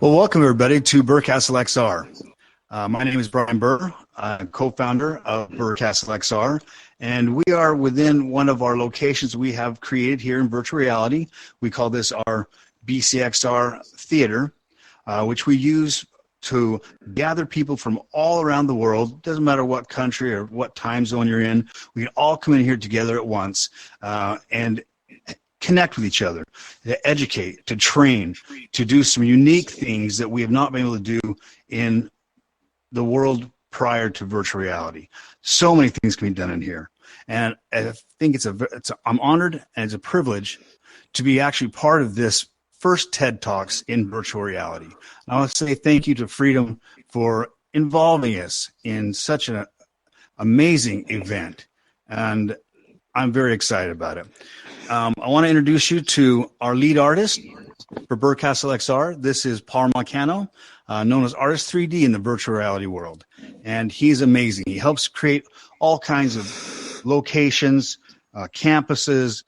Well, welcome everybody to Burcastle XR. My name is Brian Burr, co-founder of Burcastle XR, and we are within one of our locations we have created here in virtual reality. We call this our BCXR Theater, which we use to gather people from all around the world. Doesn't matter what country or what time zone you're in. We can all come in here together at once and connect with each other, to educate, to train, to do some unique things that we have not been able to do in the world prior to virtual reality. So many things can be done in here. And I think I'm honored and it's a privilege to be actually part of this first TED Talks in virtual reality. I want to say thank you to Freedom for involving us in such an amazing event. And I'm very excited about it. I want to introduce you to our lead artist for Burcastle XR. This is Paul Marcano, known as Artist 3D in the virtual reality world. And he's amazing. He helps create all kinds of locations, campuses,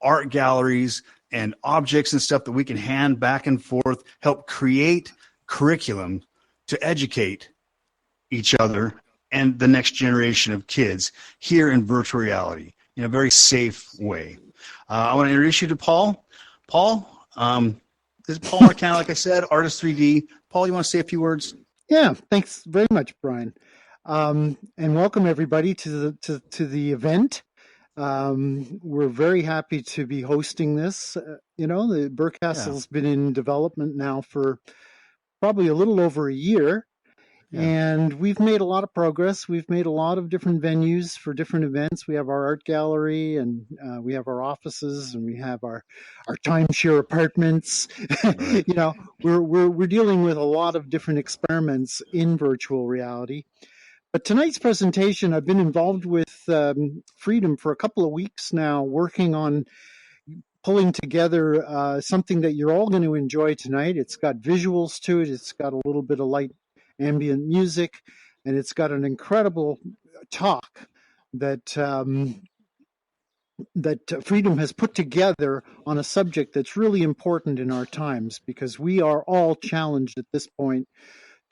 art galleries, and objects and stuff that we can hand back and forth, help create curriculum to educate each other and the next generation of kids here in virtual reality in a very safe way. I want to introduce you to Paul. Paul, this is Paul Marcano, like I said, Artist 3D. Paul, you want to say a few words? Yeah, thanks very much, Brian. And welcome everybody to the event. We're very happy to be hosting this. The Burcastle's been in development now for probably a little over a year. Yeah. And we've made a lot of progress. We've made a lot of different venues for different events. We have our art gallery, and we have our offices, and we have our timeshare apartments. Right. We're dealing with a lot of different experiments in virtual reality. But tonight's presentation, I've been involved with Freedom for a couple of weeks now, working on pulling together something that you're all going to enjoy tonight. It's got visuals to it. It's got a little bit of light ambient music, and it's got an incredible talk that Freedom has put together on a subject that's really important in our times, because we are all challenged at this point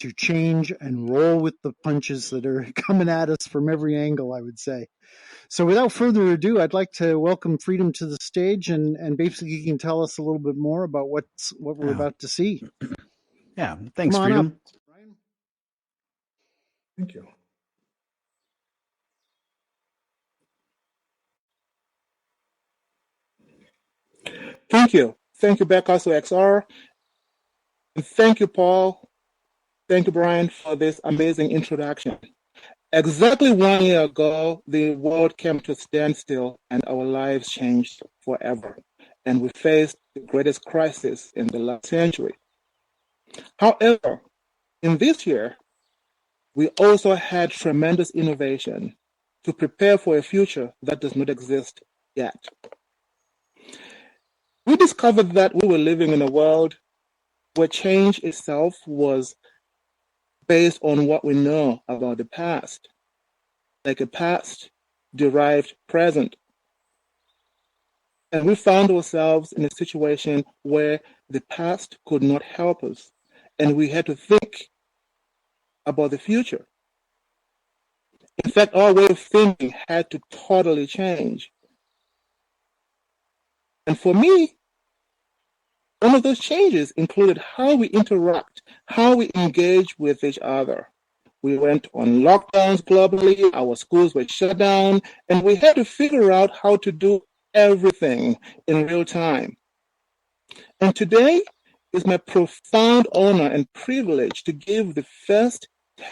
to change and roll with the punches that are coming at us from every angle, I would say. So without further ado, I'd like to welcome Freedom to the stage, and basically he can tell us a little bit more about what we're about to see. Yeah, thanks, Freedom. Up. Thank you. Thank you. Thank you, Burcastle XR. And thank you, Paul. Thank you, Brian, for this amazing introduction. Exactly 1 year ago, the world came to a standstill and our lives changed forever. And we faced the greatest crisis in the last century. However, in this year, we also had tremendous innovation to prepare for a future that does not exist yet. We discovered that we were living in a world where change itself was based on what we know about the past, like a past-derived present. And we found ourselves in a situation where the past could not help us, and we had to think about the future. In fact, our way of thinking had to totally change. And for me, one of those changes included how we interact, how we engage with each other. We went on lockdowns globally, our schools were shut down, and we had to figure out how to do everything in real time. And today is my profound honor and privilege to give the first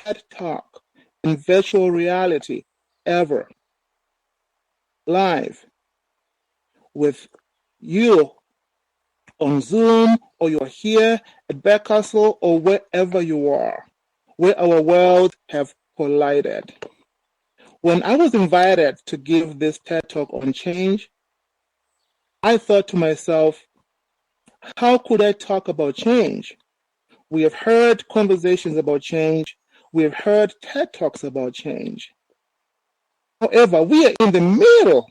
TED Talk in virtual reality ever, live, with you on Zoom, or you're here at Burcastle, or wherever you are, where our worlds have collided. When I was invited to give this TED Talk on change, I thought to myself, how could I talk about change? We have heard conversations about change. We have heard TED Talks about change. However, we are in the middle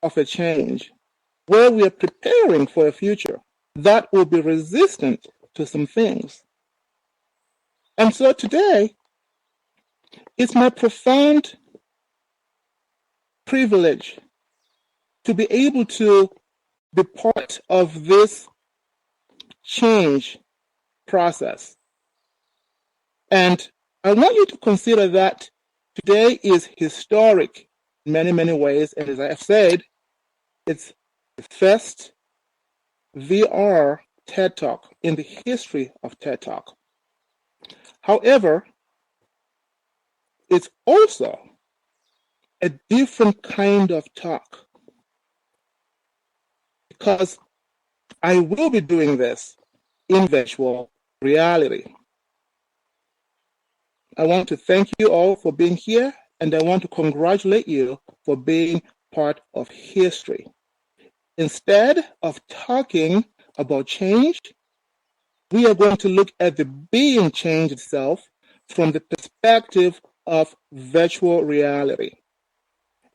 of a change where we are preparing for a future that will be resistant to some things. And so today, it's my profound privilege to be able to be part of this change process. And I want you to consider that today is historic in many, many ways. And as I have said, it's the first VR TED Talk in the history of TED Talk. However, it's also a different kind of talk because I will be doing this in virtual reality. I want to thank you all for being here, and I want to congratulate you for being part of history. Instead of talking about change, we are going to look at the being change itself from the perspective of virtual reality.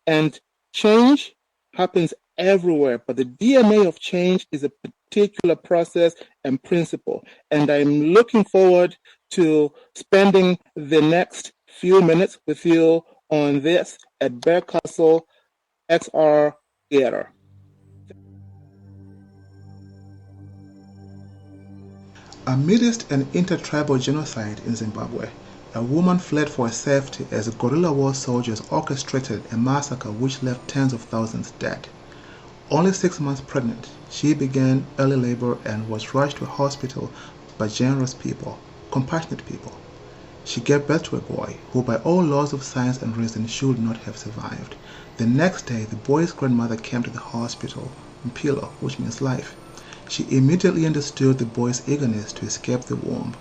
And change happens everywhere, but the DNA of change is a particular process and principle. And I'm looking forward to spending the next few minutes with you on this at Bear Castle XR Theater. Amidst an intertribal genocide in Zimbabwe, a woman fled for her safety as guerrilla war soldiers orchestrated a massacre which left tens of thousands dead. Only 6 months pregnant, she began early labor and was rushed to a hospital by generous people, compassionate people. She gave birth to a boy who by all laws of science and reason should not have survived. The next day, the boy's grandmother came to the hospital, Mpilo, which means life. She immediately understood the boy's eagerness to escape the womb.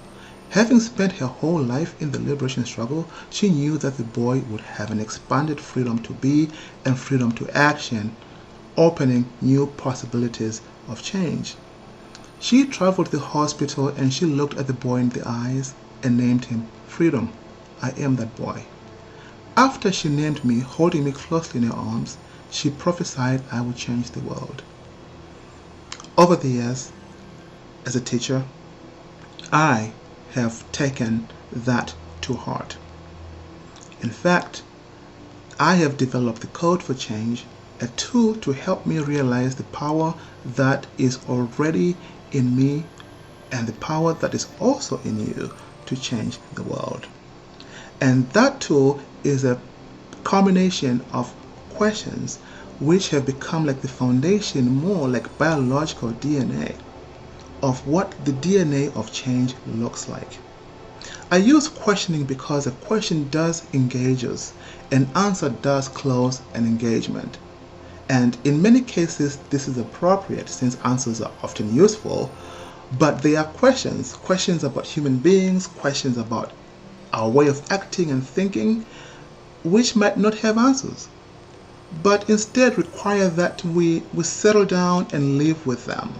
Having spent her whole life in the liberation struggle, she knew that the boy would have an expanded freedom to be and freedom to action, opening new possibilities of change. She traveled to the hospital and she looked at the boy in the eyes and named him Freedom. I am that boy. After she named me, holding me closely in her arms, she prophesied I would change the world. Over the years, as a teacher, I have taken that to heart. In fact, I have developed the Code for Change, a tool to help me realize the power that is already in me and the power that is also in you to change the world. And that tool is a combination of questions which have become like the foundation, more like biological DNA, of what the DNA of change looks like. I use questioning because a question does engage us, an answer does close an engagement. And in many cases, this is appropriate since answers are often useful, but they are questions about human beings, questions about our way of acting and thinking, which might not have answers, but instead require that we settle down and live with them.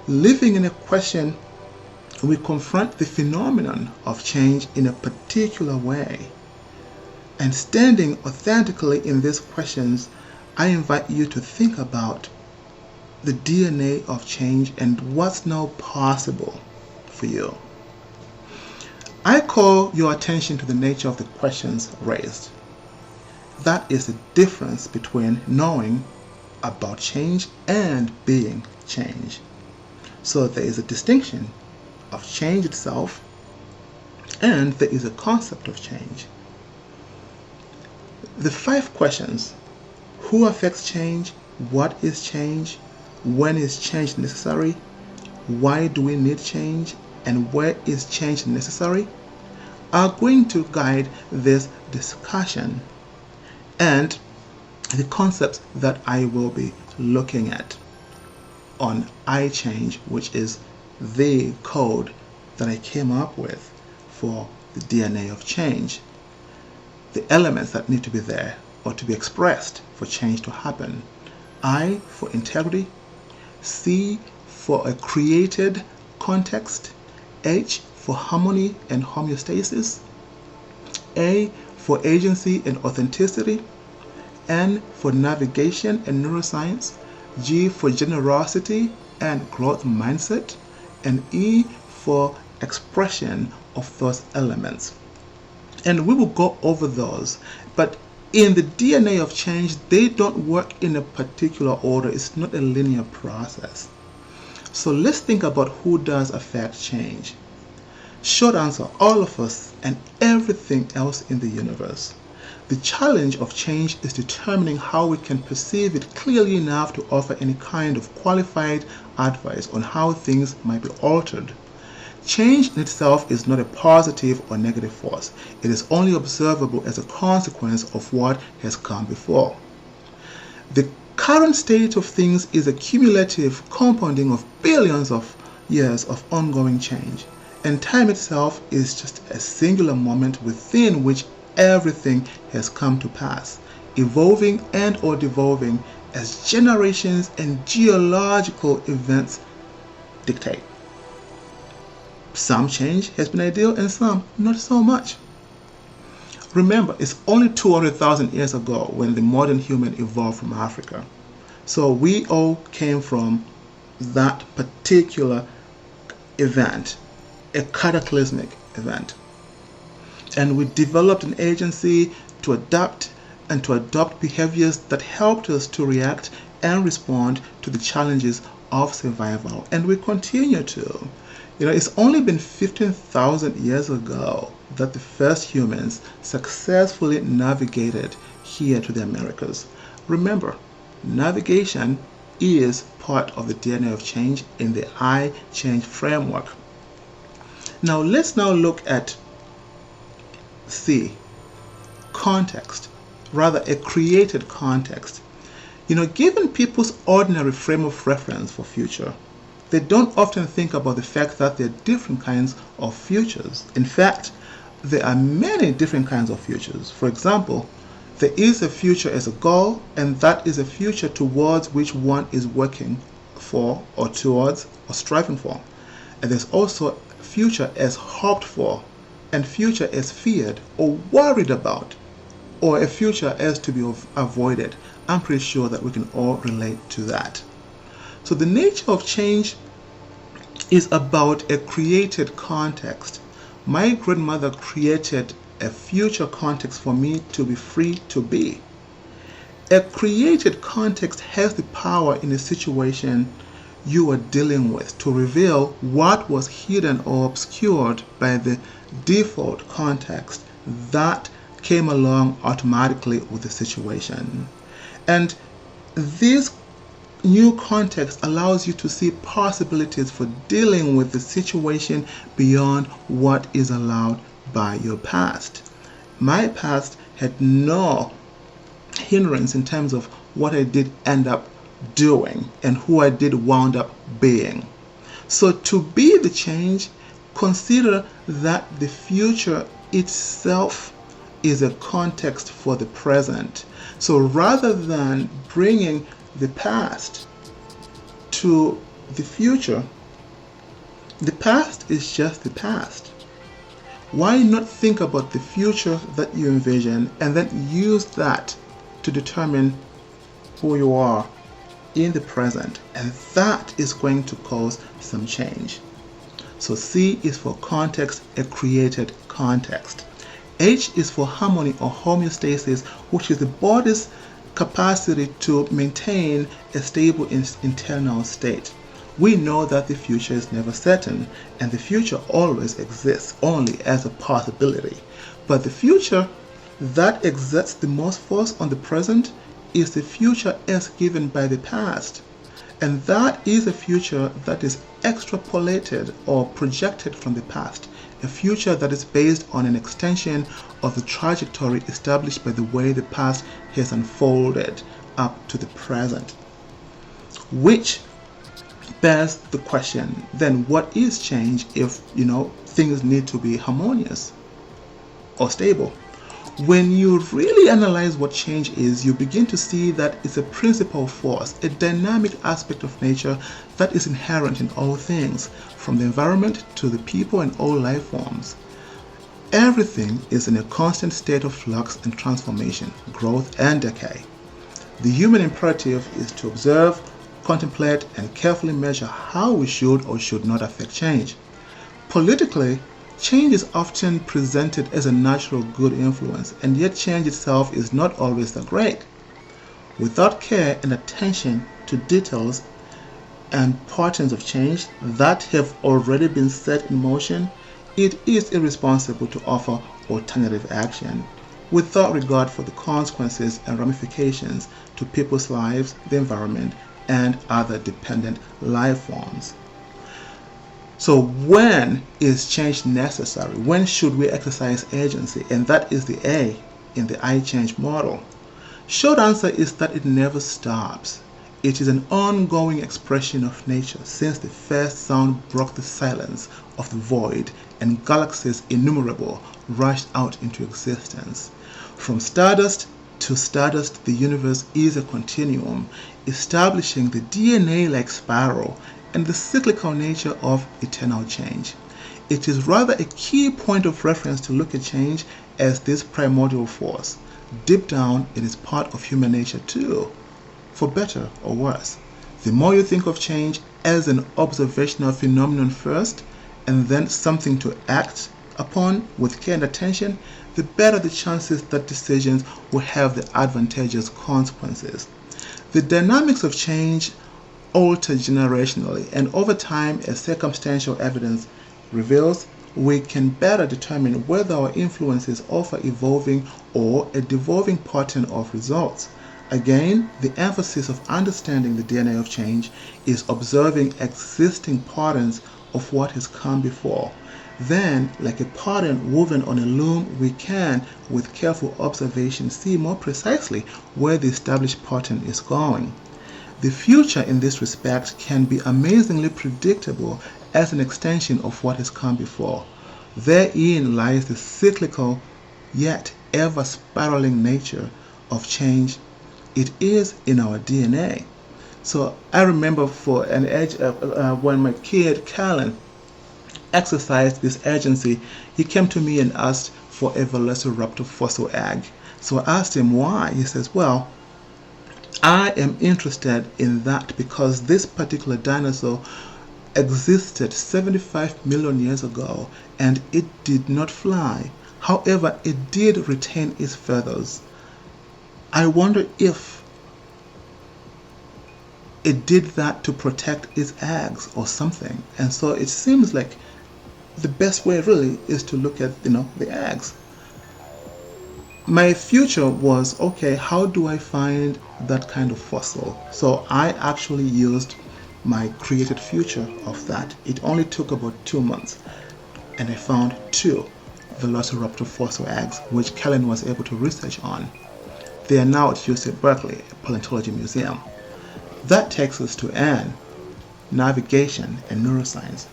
Living in a question, we confront the phenomenon of change in a particular way. And standing authentically in these questions, I invite you to think about the DNA of change and what's now possible for you. I call your attention to the nature of the questions raised. That is the difference between knowing about change and being change. So there is a distinction of change itself, and there is a concept of change. The 5 questions: who affects change? What is change? When is change necessary? Why do we need change? And where is change necessary? Are going to guide this discussion and the concepts that I will be looking at on iChange, which is the code that I came up with for the DNA of change. The elements that need to be there or to be expressed for change to happen. I for integrity, C for a created context, H for harmony and homeostasis, A for agency and authenticity, N for navigation and neuroscience, G for generosity and growth mindset, and E for expression of those elements. And we will go over those, but in the DNA of change, they don't work in a particular order. It's not a linear process. So let's think about who does affect change. Short answer, all of us and everything else in the universe. The challenge of change is determining how we can perceive it clearly enough to offer any kind of qualified advice on how things might be altered. Change in itself is not a positive or negative force. It is only observable as a consequence of what has come before. The current state of things is a cumulative compounding of billions of years of ongoing change, and time itself is just a singular moment within which everything has come to pass, evolving and or devolving as generations and geological events dictate. Some change has been ideal and some not so much. Remember, it's only 200,000 years ago when the modern human evolved from Africa. So we all came from that particular event, a cataclysmic event. And we developed an agency to adapt and to adopt behaviors that helped us to react and respond to the challenges of survival. And we continue to. It's only been 15,000 years ago that the first humans successfully navigated here to the Americas. Remember, navigation is part of the DNA of change in the I change framework. Now let's look at C, context, rather a created context. Given people's ordinary frame of reference for future, they don't often think about the fact that there are different kinds of futures. In fact, there are many different kinds of futures. For example, there is a future as a goal, and that is a future towards which one is working for or towards or striving for. And there's also a future as hoped for, and future as feared or worried about, or a future as to be avoided. I'm pretty sure that we can all relate to that. So the nature of change is about a created context. My grandmother created a future context for me to be free to be. A created context has the power in a situation you are dealing with to reveal what was hidden or obscured by the default context that came along automatically with the situation. And this new context allows you to see possibilities for dealing with the situation beyond what is allowed by your past. My past had no hindrance in terms of what I did end up doing and who I did wound up being. So to be the change, consider that the future itself is a context for the present. So rather than bringing the past to the future, the past is just the past. Why not think about the future that you envision and then use that to determine who you are in the present? And that is going to cause some change. So C is for context, a created context. H is for harmony or homeostasis, which is the body's capacity to maintain a stable internal state. We know that the future is never certain, and the future always exists only as a possibility. But the future that exerts the most force on the present is the future as given by the past. And that is a future that is extrapolated or projected from the past, a future that is based on an extension of the trajectory established by the way the past has unfolded up to the present. Which bears the question, then what is change if, things need to be harmonious or stable? When you really analyze what change is, you begin to see that it's a principal force, a dynamic aspect of nature that is inherent in all things, from the environment to the people and all life forms. Everything is in a constant state of flux and transformation, growth and decay. The human imperative is to observe, contemplate, and carefully measure how we should or should not affect change. Politically, change is often presented as a natural good influence, and yet change itself is not always that great. Without care and attention to details and patterns of change that have already been set in motion, it is irresponsible to offer alternative action without regard for the consequences and ramifications to people's lives, the environment, and other dependent life forms. So when is change necessary? When should we exercise agency? And that is the A in the I change model. Short answer is that it never stops. It is an ongoing expression of nature since the first sound broke the silence of the void and galaxies innumerable rushed out into existence. From stardust to stardust, the universe is a continuum, establishing the DNA-like spiral and the cyclical nature of eternal change. It is rather a key point of reference to look at change as this primordial force. Deep down, it is part of human nature too, for better or worse. The more you think of change as an observational phenomenon first, and then something to act upon with care and attention, the better the chances that decisions will have the advantageous consequences. The dynamics of change alter generationally, and over time, as circumstantial evidence reveals, we can better determine whether our influences offer evolving or a devolving pattern of results. Again, the emphasis of understanding the DNA of change is observing existing patterns of what has come before. Then, like a pattern woven on a loom, we can, with careful observation, see more precisely where the established pattern is going. The future in this respect can be amazingly predictable as an extension of what has come before. Therein lies the cyclical yet ever spiraling nature of change. It is in our DNA. So I remember for an age when my kid Callan exercised this agency, he came to me and asked for a velociraptor fossil egg. So I asked him why. He says, well, I am interested in that because this particular dinosaur existed 75 million years ago and it did not fly. However, it did retain its feathers. I wonder if it did that to protect its eggs or something. And so it seems like the best way really is to look at, the eggs. My future was, okay, how do I find that kind of fossil? So I actually used my created future of that. It only took about 2 months, and I found 2 velociraptor fossil eggs, which Kellen was able to research on. They are now at UC Berkeley Paleontology Museum. That takes us to N, navigation and neuroscience.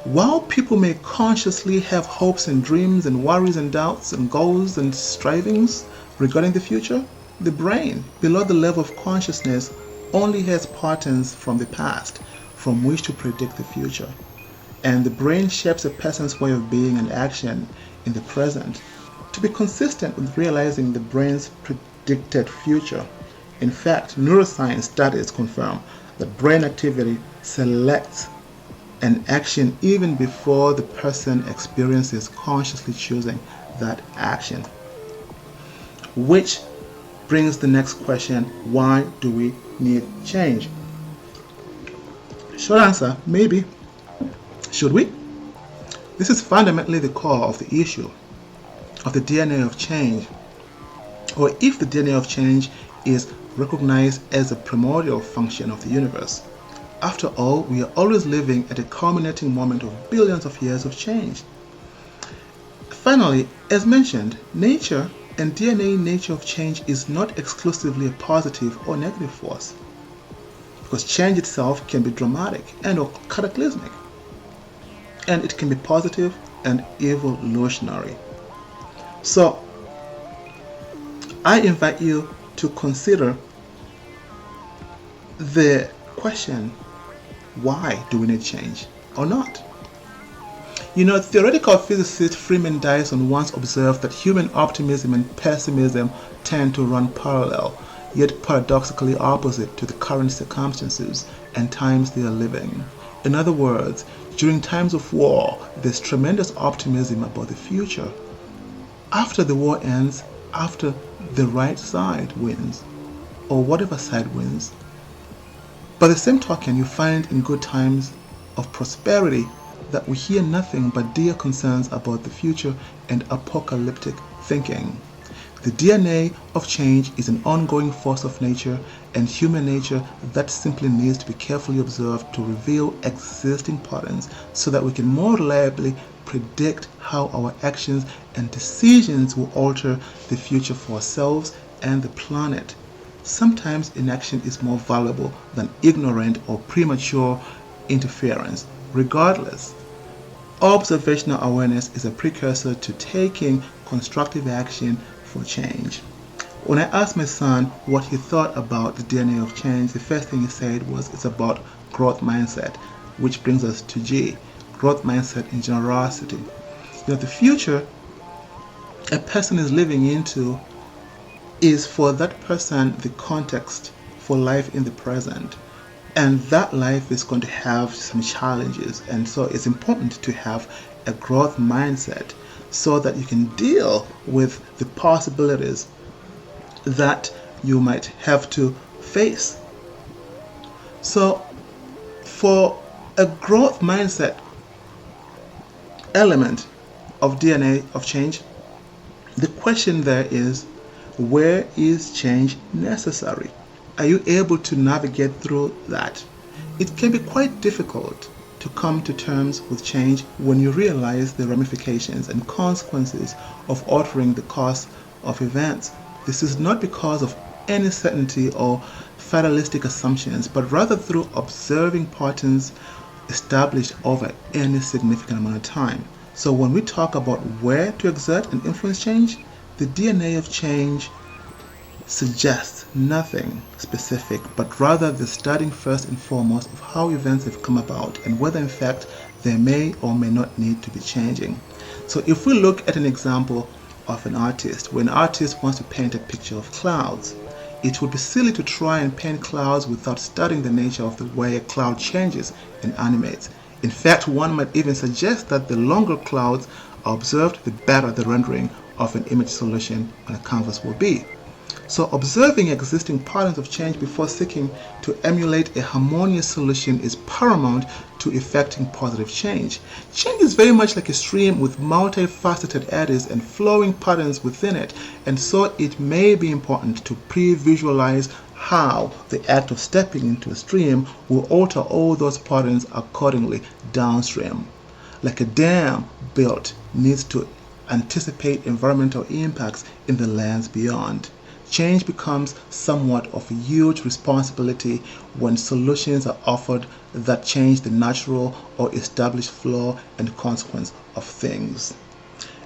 While people may consciously have hopes and dreams and worries and doubts and goals and strivings regarding the future, the brain, below the level of consciousness, only has patterns from the past from which to predict the future. And the brain shapes a person's way of being and action in the present to be consistent with realizing the brain's predicted future. In fact, neuroscience studies confirm that brain activity selects an action even before the person experiences consciously choosing that action. Which brings the next question, why do we need change? Short answer, maybe. Should we? This is fundamentally the core of the issue of the DNA of change, or if the DNA of change is recognized as a primordial function of the universe. After all, we are always living at a culminating moment of billions of years of change. Finally, as mentioned, nature and DNA nature of change is not exclusively a positive or negative force, because change itself can be dramatic and or cataclysmic, and it can be positive and evolutionary. So, I invite you to consider the question, why do we need change or not? Theoretical physicist Freeman Dyson once observed that human optimism and pessimism tend to run parallel, yet paradoxically opposite to the current circumstances and times they are living. In other words, during times of war, there's tremendous optimism about the future. After the war ends, after the right side wins, or whatever side wins. By the same token, you find in good times of prosperity that we hear nothing but dire concerns about the future and apocalyptic thinking. The DNA of change is an ongoing force of nature and human nature that simply needs to be carefully observed to reveal existing patterns so that we can more reliably predict how our actions and decisions will alter the future for ourselves and the planet. Sometimes inaction is more valuable than ignorant or premature interference. Regardless, observational awareness is a precursor to taking constructive action for change. When I asked my son what he thought about the DNA of change, the first thing he said was it's about growth mindset, which brings us to G, growth mindset and generosity. The future a person is living into is for that person the context for life in the present. And that life is going to have some challenges. And so it's important to have a growth mindset so that you can deal with the possibilities that you might have to face. So for a growth mindset element of DNA of change, the question there is, where is change necessary? Are you able to navigate through that? It can be quite difficult to come to terms with change when you realize the ramifications and consequences of altering the course of events. This is not because of any certainty or fatalistic assumptions, but rather through observing patterns established over any significant amount of time. So when we talk about where to exert and influence change, the DNA of change suggests nothing specific, but rather the studying first and foremost of how events have come about and whether in fact they may or may not need to be changing. So if we look at an example of an artist, when an artist wants to paint a picture of clouds, it would be silly to try and paint clouds without studying the nature of the way a cloud changes and animates. In fact, one might even suggest that the longer clouds are observed, the better the rendering of an image solution on a canvas will be. So observing existing patterns of change before seeking to emulate a harmonious solution is paramount to effecting positive change. Change is very much like a stream with multifaceted eddies and flowing patterns within it, and so it may be important to pre-visualize how the act of stepping into a stream will alter all those patterns accordingly downstream. Like a dam built needs to anticipate environmental impacts in the lands beyond. Change becomes somewhat of a huge responsibility when solutions are offered that change the natural or established flow and consequence of things.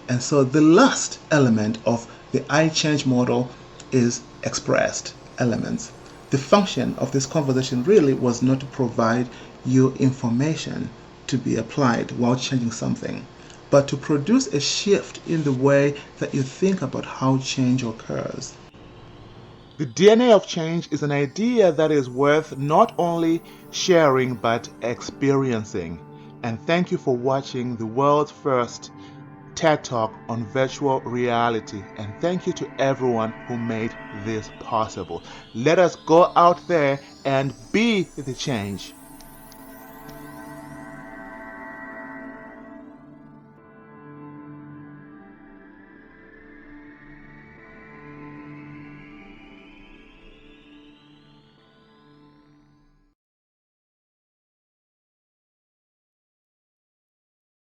And so the last element of the I change model is expressed elements. The function of this conversation really was not to provide you information to be applied while changing something, but to produce a shift in the way that you think about how change occurs. The DNA of change is an idea that is worth not only sharing but experiencing. And thank you for watching the world's first TED Talk on virtual reality. And thank you to everyone who made this possible. Let us go out there and be the change.